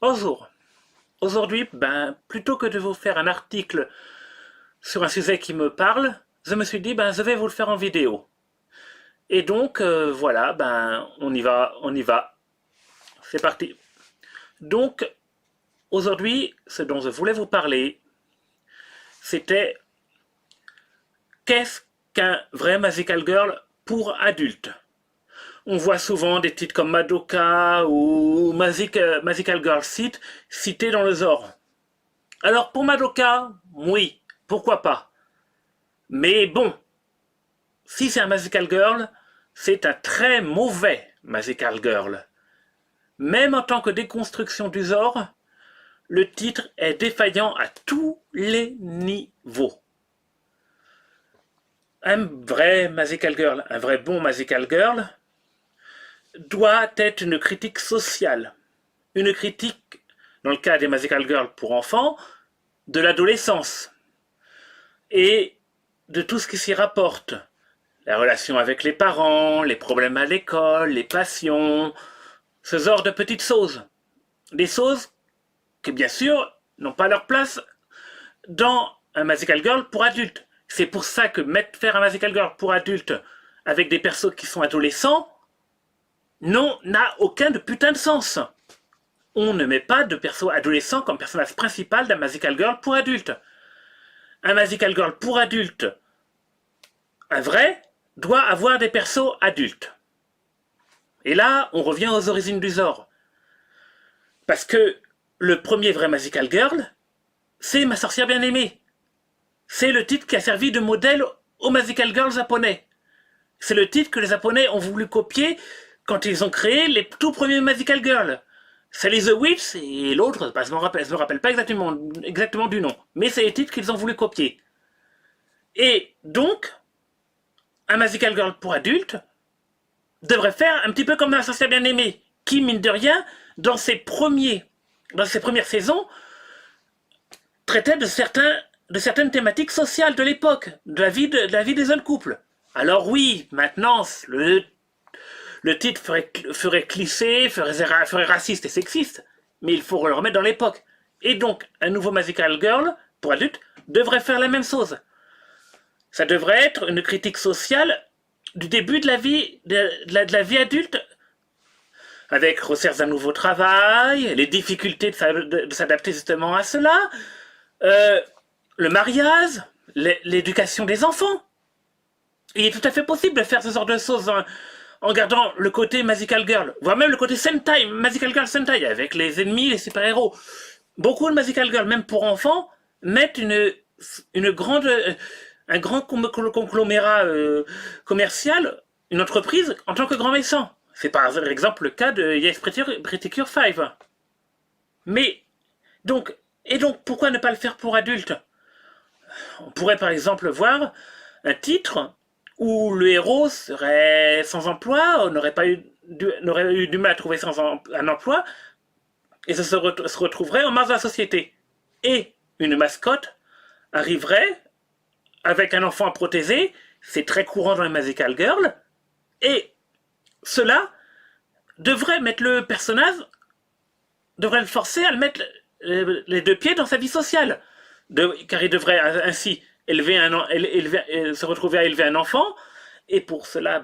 Bonjour. Aujourd'hui, plutôt que de vous faire un article sur un sujet qui me parle, je me suis dit, je vais vous le faire en vidéo. Et donc, voilà, on y va, on y va. C'est parti. Donc, aujourd'hui, ce dont je voulais vous parler, c'était qu'est-ce qu'un vrai Magical Girl pour adultes. On voit souvent des titres comme Madoka ou Magical Girl Seat cités dans le genre. Alors pour Madoka, oui, pourquoi pas. Mais bon, si c'est un Magical Girl, c'est un très mauvais Magical Girl. Même en tant que déconstruction du genre, le titre est défaillant à tous les niveaux. Un vrai Magical Girl, un vrai bon Magical Girl, doit être une critique sociale. Une critique, dans le cas des Magical Girls pour enfants, de l'adolescence et de tout ce qui s'y rapporte. La relation avec les parents, les problèmes à l'école, les passions, ce genre de petites choses. Des choses qui, bien sûr, n'ont pas leur place dans un Magical Girl pour adultes. C'est pour ça que faire un Magical Girl pour adultes avec des persos qui sont adolescents, non, n'a aucun de putain de sens. On ne met pas de perso adolescent comme personnage principal d'un Magical Girl pour adultes. Un Magical Girl pour adultes, un vrai, doit avoir des persos adultes. Et là, on revient aux origines du genre. Parce que le premier vrai Magical Girl, c'est Ma sorcière bien-aimée. C'est le titre qui a servi de modèle aux Magical Girls japonais. C'est le titre que les Japonais ont voulu copier quand ils ont créé les tout premiers Magical Girls. Sally the Witch et l'autre, je me rappelle pas exactement du nom, mais c'est les titres qu'ils ont voulu copier. Et donc, un Magical Girl pour adultes devrait faire un petit peu comme un sorcière bien-aimée, qui, mine de rien, dans ses premières saisons, traitait de certaines thématiques sociales de l'époque, de la vie des jeunes couples. Alors oui, maintenant, le titre ferait cliché, ferait raciste et sexiste, mais il faut le remettre dans l'époque. Et donc, un nouveau Magical Girl, pour adultes, devrait faire la même chose. Ça devrait être une critique sociale du début de la vie, de la vie adulte, avec recherche d'un nouveau travail, les difficultés de s'adapter justement à cela, euh, le mariage, l'éducation des enfants. Il est tout à fait possible de faire ce genre de choses en gardant le côté Magical Girl, voire même le côté Sentai, Magical Girl Sentai, avec les ennemis, les super-héros. Beaucoup de Magical Girl, même pour enfants, mettent une grande, un grand conglomérat commercial, une entreprise, en tant que grand méchant. C'est par exemple le cas de Yes Pretty Cure 5. Mais, donc, pourquoi ne pas le faire pour adultes? On pourrait par exemple voir un titre où le héros serait sans emploi, n'aurait eu du mal à trouver un emploi, et se retrouverait en marge de la société. Et une mascotte arriverait avec un enfant à protéger, c'est très courant dans les Magical Girls, et cela devrait mettre le personnage, devrait le forcer à le mettre les deux pieds dans sa vie sociale. Car il devrait ainsi se retrouver à élever un enfant, et pour cela,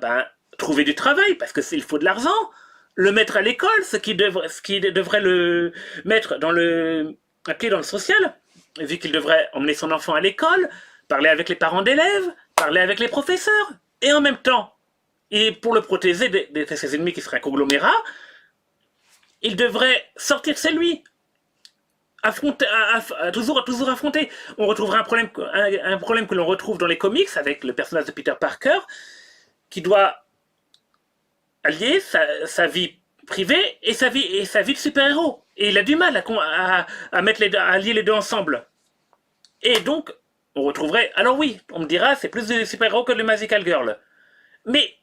trouver du travail, parce qu'il faut de l'argent, le mettre à l'école, ce qui devrait le mettre dans le social, vu qu'il devrait emmener son enfant à l'école, parler avec les parents d'élèves, parler avec les professeurs, et en même temps, et pour le protéger de ses ennemis qui seraient un conglomérat, il devrait sortir chez lui, toujours affronter. On retrouvera un problème que l'on retrouve dans les comics avec le personnage de Peter Parker, qui doit allier sa vie privée et sa vie de super-héros. Et il a du mal à allier les deux ensemble. Et donc, on retrouverait. Alors oui, on me dira, c'est plus de super-héros que le Magical Girl. Mais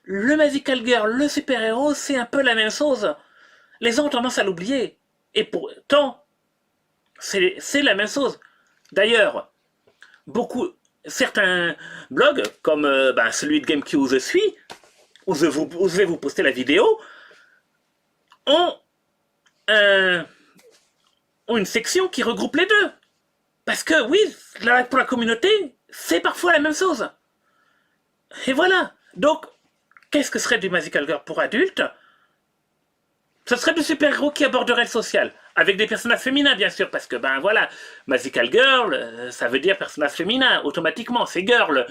le Magical Girl, le super-héros, c'est un peu la même chose. Les gens ont tendance à l'oublier. Et pourtant, c'est la même chose. D'ailleurs, certains blogs, comme celui de GameCube où je suis, où je vais vous poster la vidéo, ont ont une section qui regroupe les deux. Parce que oui, pour la communauté, c'est parfois la même chose. Et voilà. Donc, qu'est-ce que serait du Magical Girl pour adultes? Ce serait du super-héros qui aborderait le social. Avec des personnages féminins, bien sûr, parce que, ben voilà, Magical Girl, ça veut dire personnage féminin, automatiquement, c'est girl.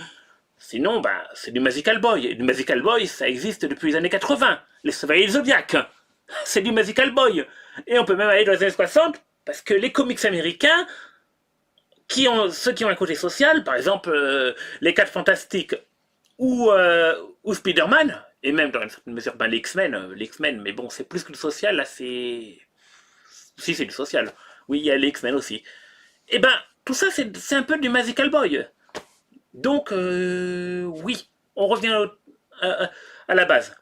Sinon, ben, c'est du Magical Boy. Et du Magical Boy, ça existe depuis les années 80. Les Chevaliers du Zodiac. C'est du Magical Boy. Et on peut même aller dans les années 60, parce que les comics américains, ceux qui ont un côté social, par exemple, les 4 Fantastiques, ou Spider-Man, et même dans une certaine mesure, ben, les X-Men, mais bon, c'est plus que du social, là, c'est... Si, c'est du social. Oui, il y a les X-Men aussi. Et ben, tout ça, c'est un peu du Magical Boy. Donc, oui, on revient à la base.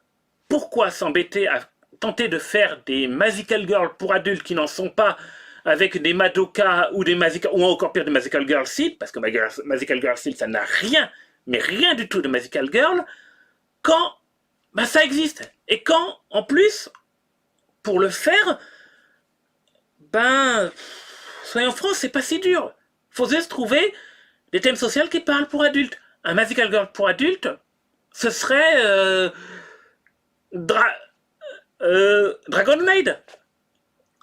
Pourquoi s'embêter à tenter de faire des Magical Girls pour adultes qui n'en sont pas, avec des Madoka ou des Magical, ou encore pire des Magical Girl Seed, parce que Magical Girl Seed, ça n'a rien, mais rien du tout de Magical Girl, quand ben, ça existe. Et quand, en plus, pour le faire, ben, soyons francs, c'est pas si dur. Faut juste trouver des thèmes sociaux qui parlent pour adultes. Un Magical Girl pour adultes, ce serait Dragon Maid.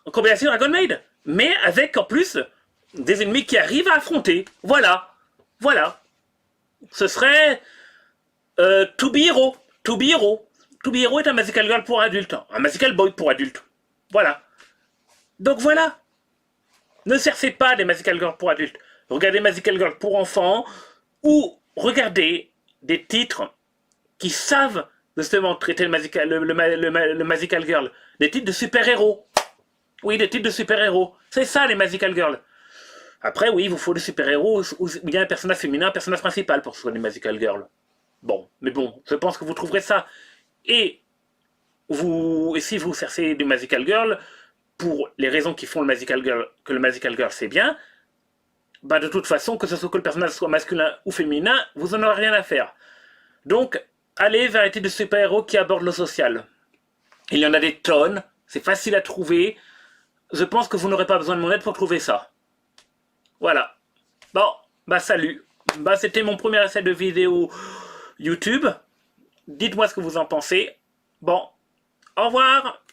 En combinaison Dragon Maid. Mais avec en plus des ennemis qui arrivent à affronter. Voilà. Voilà. Ce serait To Be Hero. To Be Hero. To Be Hero est un Magical Girl pour adultes. Un Magical Boy pour adultes. Voilà. Donc voilà. Ne cherchez pas des Magical Girls pour adultes. Regardez Magical Girl pour enfants ou regardez des titres qui savent justement traiter le Magical Girl. Des titres de super-héros. Oui, des titres de super-héros. C'est ça les Magical Girls. Après, oui, il vous faut des super-héros ou bien un personnage féminin, un personnage principal pour que ce soit des Magical Girls. Bon, mais bon, je pense que vous trouverez ça. Et si vous cherchez du Magical Girl, pour les raisons qui font que le Magical Girl c'est bien, bah de toute façon, que ce soit que le personnage soit masculin ou féminin, vous en aurez rien à faire. Donc, allez vers les titres de super-héros qui abordent le social. Il y en a des tonnes, c'est facile à trouver. Je pense que vous n'aurez pas besoin de mon aide pour trouver ça. Voilà. Bon, bah salut. Bah c'était mon premier essai de vidéo YouTube. Dites-moi ce que vous en pensez. Bon, au revoir.